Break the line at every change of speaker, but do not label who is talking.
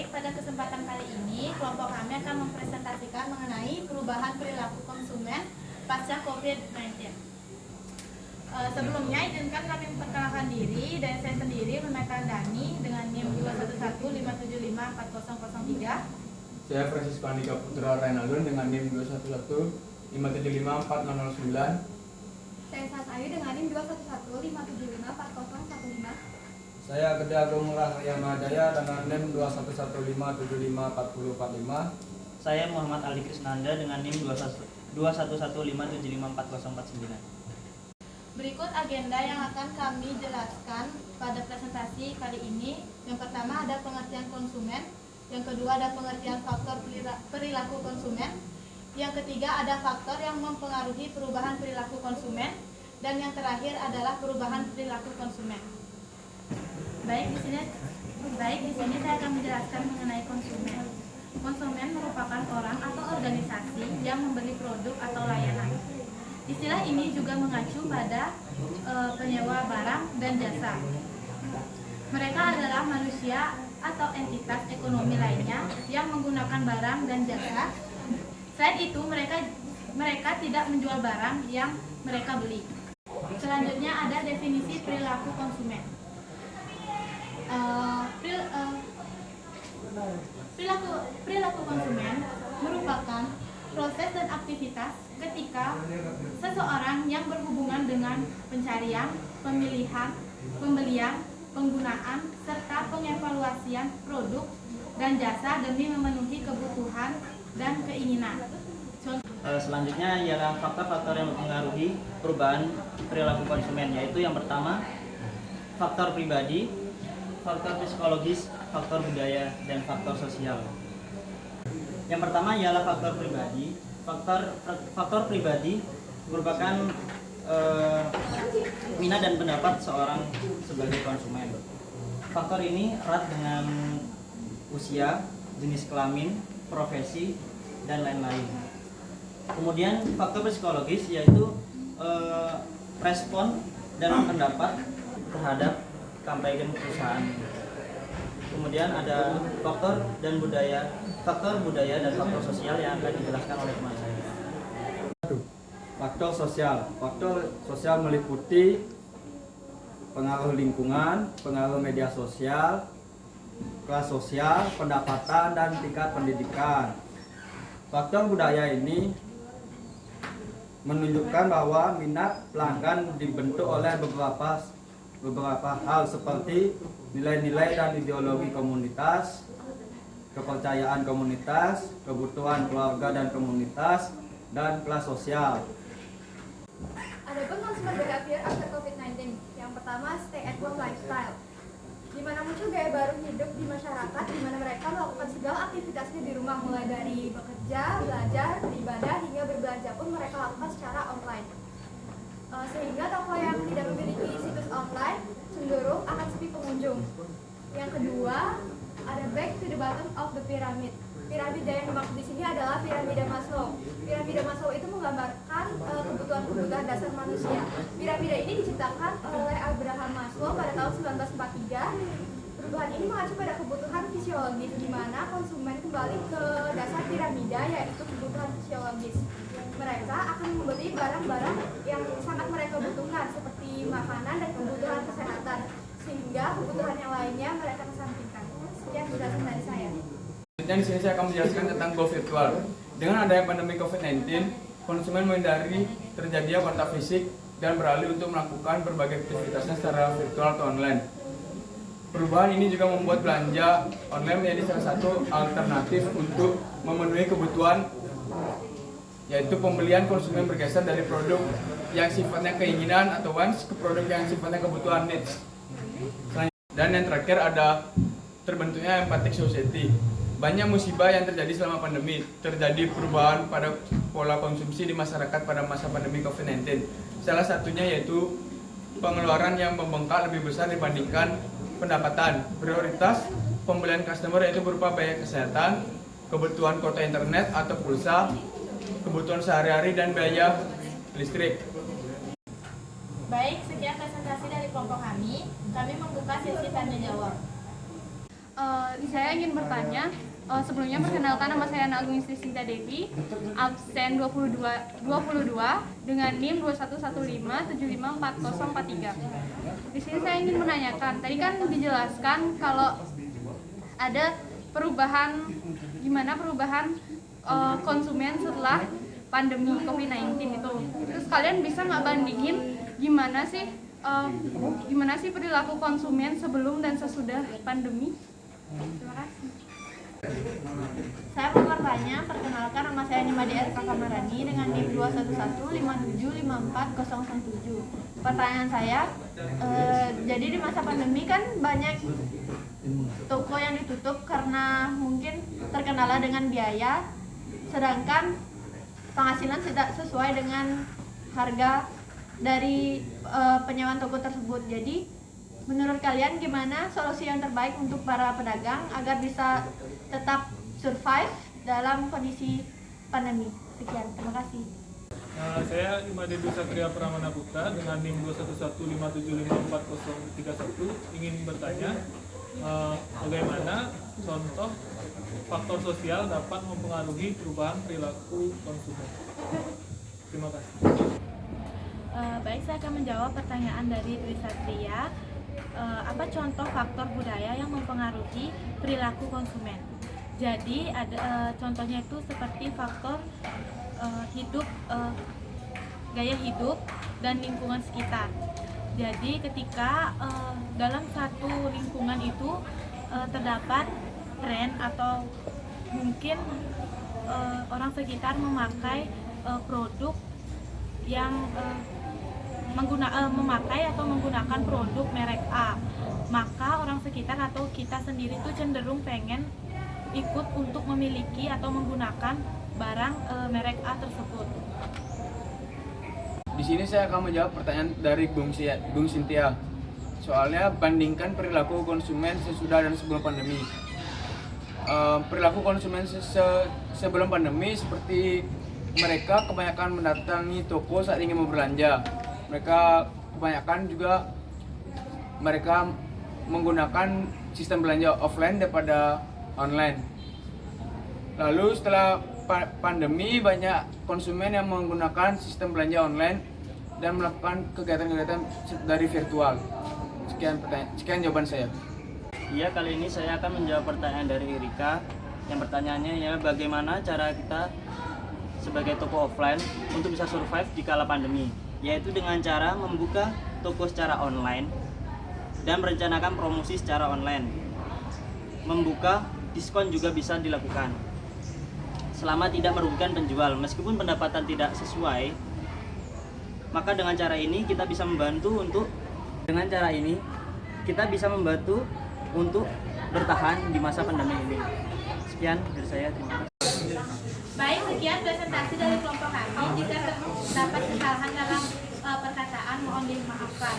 Baik, pada kesempatan kali ini kelompok kami akan mempresentasikan mengenai perubahan perilaku konsumen pasca COVID-19. Sebelumnya izinkan kami memperkenalkan diri, dan saya sendiri Memetan Dani dengan NIM 211575403.
Saya Francisco Andika Putra Renaldun dengan NIM 211575409.
Saya Sat Ayu dengan NIM 21157540115.
Saya Gede Agung Rahyamajaya dengan NIM 21157575445.
Saya Muhammad Ali Krisnanda dengan NIM 21157540409.
Berikut agenda yang akan kami jelaskan pada presentasi kali ini. Yang pertama ada pengertian konsumen, yang kedua ada pengertian faktor perilaku konsumen, yang ketiga ada faktor yang mempengaruhi perubahan perilaku konsumen, dan yang terakhir adalah perubahan perilaku konsumen. Baik, di sini saya akan menjelaskan mengenai konsumen. Konsumen merupakan orang atau organisasi yang membeli produk atau layanan. Istilah ini juga mengacu pada penyewa barang dan jasa. Mereka adalah manusia atau entitas ekonomi lainnya yang menggunakan barang dan jasa. Selain itu, mereka tidak menjual barang yang mereka beli. Selanjutnya ada definisi perilaku konsumen. Perilaku konsumen merupakan proses dan aktivitas ketika seseorang yang berhubungan dengan pencarian, pemilihan, pembelian, penggunaan, serta pengevaluasian produk dan jasa demi memenuhi kebutuhan dan keinginan.
Selanjutnya ialah faktor-faktor yang mempengaruhi perubahan perilaku konsumen, yaitu yang pertama faktor pribadi, faktor psikologis, faktor budaya, dan faktor sosial. Yang pertama ialah faktor pribadi. Faktor pribadi merupakan minat dan pendapat seorang sebagai konsumen. Faktor ini erat dengan usia, jenis kelamin, profesi, dan lain-lain. Kemudian faktor psikologis yaitu respon dan pendapat terhadap kampanye perusahaan. Kemudian ada faktor budaya dan faktor sosial yang akan dijelaskan oleh teman saya.
Faktor sosial meliputi pengaruh lingkungan, pengaruh media sosial, kelas sosial, pendapatan, dan tingkat pendidikan. Faktor budaya ini menunjukkan bahwa minat pelanggan dibentuk oleh beberapa hal seperti nilai-nilai dan ideologi komunitas, kepercayaan komunitas, kebutuhan keluarga dan komunitas, dan kelas sosial.
Adapun consumer behavior after COVID-19. Yang pertama, stay at home lifestyle. Di mana muncul gaya baru hidup di masyarakat, di mana mereka melakukan segala aktivitasnya di rumah, mulai dari bekerja, belajar, beribadah, hingga berbelanja pun mereka lakukan secara online. Sehingga toko yang tidak memiliki situs online cenderung akan sepi pengunjung. Yang kedua, ada back to the bottom of the pyramid. Piramida yang dimaksud di sini adalah piramida Maslow. Piramida Maslow itu menggambarkan kebutuhan-kebutuhan dasar manusia. Piramida ini diciptakan oleh Abraham Maslow pada tahun 1943. Perubahan ini mengacu pada kebutuhan fisiologis, di mana konsumen kembali ke dasar piramida, yaitu kebutuhan fisiologis. Mereka akan membeli barang-barang yang sangat mereka butuhkan, seperti makanan dan kebutuhan kesehatan, sehingga kebutuhan yang lainnya mereka kesampingkan. Sekian penjelasan dari saya.
Dan di sini saya akan menjelaskan tentang go virtual. Dengan adanya pandemi COVID-19, konsumen menghindari terjadinya kontak fisik dan beralih untuk melakukan berbagai aktivitasnya secara virtual atau online. Perubahan ini juga membuat belanja online menjadi salah satu alternatif untuk memenuhi kebutuhan, yaitu pembelian konsumen bergeser dari produk yang sifatnya keinginan atau wants ke produk yang sifatnya kebutuhan needs. Dan yang terakhir ada terbentuknya empathic society. Banyak musibah yang terjadi selama pandemi. Terjadi perubahan pada pola konsumsi di masyarakat pada masa pandemi COVID-19. Salah satunya yaitu pengeluaran yang membengkak lebih besar dibandingkan pendapatan. Prioritas pembelian customer yaitu berupa biaya kesehatan, kebutuhan kuota internet atau pulsa, kebutuhan sehari-hari, dan biaya listrik.
Baik, sekian presentasi dari kelompok kami. Kami membuka sesi tanya jawab.
Saya ingin bertanya, sebelumnya perkenalkan, nama saya Ana Agung Istri Sinta Devi, absen 22 dengan NIM 2115754043. Di sini saya ingin menanyakan, tadi kan dijelaskan kalau ada perubahan, gimana perubahan konsumen setelah pandemi COVID-19 itu. Terus kalian bisa nggak bandingin gimana sih perilaku konsumen sebelum dan sesudah pandemi? Terima kasih.
Saya mau bertanya, perkenalkan, nama saya Nimadi Erika Kamarani dengan NIM 211575407. Pertanyaan saya, jadi di masa pandemi kan banyak toko yang ditutup karena mungkin terkendala dengan biaya, sedangkan penghasilan tidak sesuai dengan harga dari penyewaan toko tersebut. Jadi menurut kalian gimana solusi yang terbaik untuk para pedagang agar bisa tetap survive dalam kondisi pandemi? Sekian, terima kasih.
Saya Imade Dwi Satria Pramana Putra dengan NIM 21157544031 ingin bertanya bagaimana contoh faktor sosial dapat mempengaruhi perubahan perilaku konsumen. Terima kasih.
Baik, saya akan menjawab pertanyaan dari Dwi Satria. Apa contoh faktor budaya yang mempengaruhi perilaku konsumen? Jadi ada contohnya itu seperti faktor gaya hidup dan lingkungan sekitar. Jadi ketika dalam satu lingkungan itu terdapat tren atau mungkin orang sekitar memakai produk yang menggunakan produk merek A, maka orang sekitar atau kita sendiri itu cenderung pengen ikut untuk memiliki atau menggunakan barang merek A tersebut.
Di sini saya akan menjawab pertanyaan dari Bung Cynthia. Soalnya bandingkan perilaku konsumen sesudah dan sebelum pandemi. Perilaku konsumen sebelum pandemi seperti mereka kebanyakan mendatangi toko saat ingin berbelanja. Mereka kebanyakan juga menggunakan sistem belanja offline daripada online. Lalu setelah pandemi banyak konsumen yang menggunakan sistem belanja online dan melakukan kegiatan-kegiatan dari virtual. Sekian jawaban saya.
Iya, kali ini saya akan menjawab pertanyaan dari Erika. Yang pertanyaannya ya, bagaimana cara kita sebagai toko offline untuk bisa survive di kala pandemi, yaitu dengan cara membuka toko secara online dan merencanakan promosi secara online. Membuka diskon juga bisa dilakukan selama tidak merugikan penjual. Meskipun pendapatan tidak sesuai, maka dengan cara ini kita bisa membantu untuk bertahan di masa pandemi ini. Sekian dari saya, terima kasih.
Baik, sekian presentasi dari kelompok kami. Jika terdapat kesalahan dalam perkataan, mohon dimaafkan.